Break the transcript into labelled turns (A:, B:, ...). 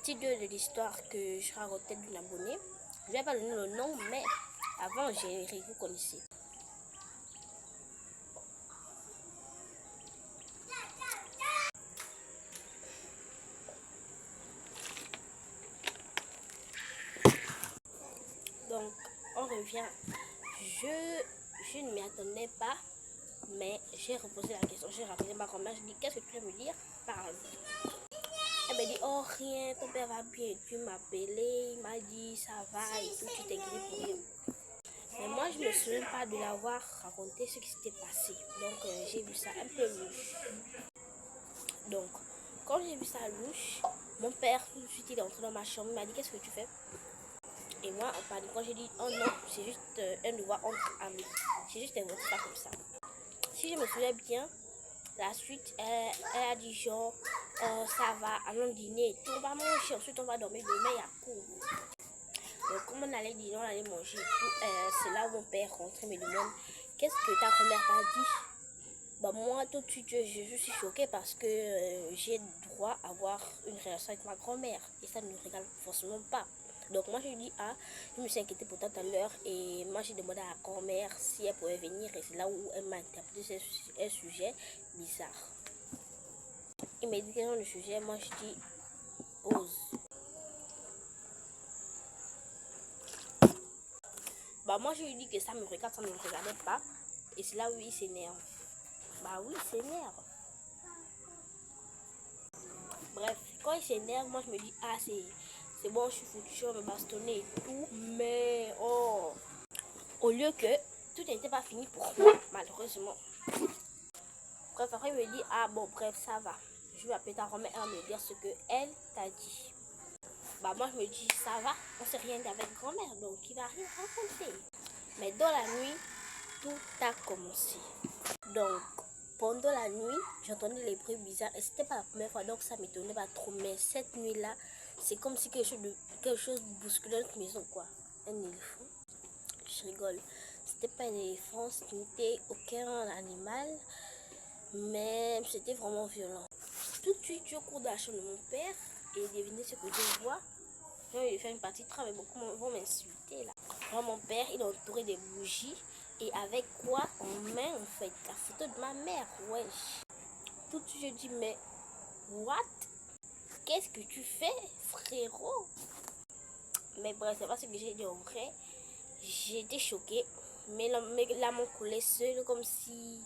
A: partie 2 de l'histoire que je racontais d'une abonnée. Je ne vais pas donner le nom, mais avant, vous connaissez. Donc, on revient. Je ne m'y attendais pas, mais j'ai reposé la question. J'ai rappelé ma grand-mère. Je dis, qu'est-ce que tu veux me dire? Parle. Elle m'a dit, oh rien, ton père va bien. Tu m'as appelé, il m'a dit, ça va et tout, tu t'es guéri pour rien. Mais moi, je ne me souviens pas de l'avoir raconté ce qui s'était passé. Donc, j'ai vu ça un peu louche. Donc, quand j'ai vu ça louche, mon père, tout de suite, il est entré dans ma chambre. Il m'a dit, qu'est-ce que tu fais? Et moi, en paniquant, j'ai dit, oh non, c'est juste un devoir entre amis. J'ai juste inventé ça comme ça. Si je me souviens bien, la suite, elle a dit genre, ça va, allons dîner et tout, on va manger, ensuite on va dormir demain, il y a cours. Donc comme on allait dîner, on allait manger et tout, c'est là où mon père rentre et me demande, qu'est-ce que ta grand-mère t'a dit? Bah moi, tout de suite, je suis choquée parce que j'ai droit à avoir une relation avec ma grand-mère et ça ne me regarde forcément pas. Donc moi je lui dis, ah, je me suis inquiétée pour tout à l'heure et moi j'ai demandé à la grand-mère si elle pouvait venir et c'est là où elle m'a interprété un sujet bizarre. Il m'a dit quel genre de sujet, moi je dis, pause. Bah moi je lui dis que ça me regarde, ça ne me regardait pas et c'est là où il s'énerve. Bah oui, il s'énerve. Bref, quand il s'énerve, moi je me dis, ah c'est bon, je suis foutu, je vais me bastonner et tout, mais oh, au lieu que tout n'était pas fini pour moi, malheureusement. Bref, après il me dit, ah bon, bref, ça va. Je vais appeler ta grand-mère, elle va me dire ce qu'elle t'a dit. Bah moi je me dis, ça va, on sait rien avec grand-mère, donc il va rien raconter. Mais dans la nuit, tout a commencé. Donc, pendant la nuit, j'entendais les bruits bizarres et c'était pas la première fois, donc ça m'étonnait pas trop. Mais cette nuit-là, c'est comme si quelque chose bousculait notre maison, quoi. Un éléphant. Je rigole. C'était pas un éléphant, c'était aucun animal, mais c'était vraiment violent. Tout de suite, je cours dans la chambre de mon père et devinez ce que je vois. J'ai envie de faire une partie de travail, beaucoup vont m'insulter là. Alors, mon père, il est entouré des bougies. Et avec quoi en main, en fait, la photo de ma mère, wesh. Tout de suite, je dis, mais what? Qu'est-ce que tu fais, frérot? Mais bref, c'est pas ce que j'ai dit en vrai. J'ai été choquée. Mais la larmes coulaient seule, comme si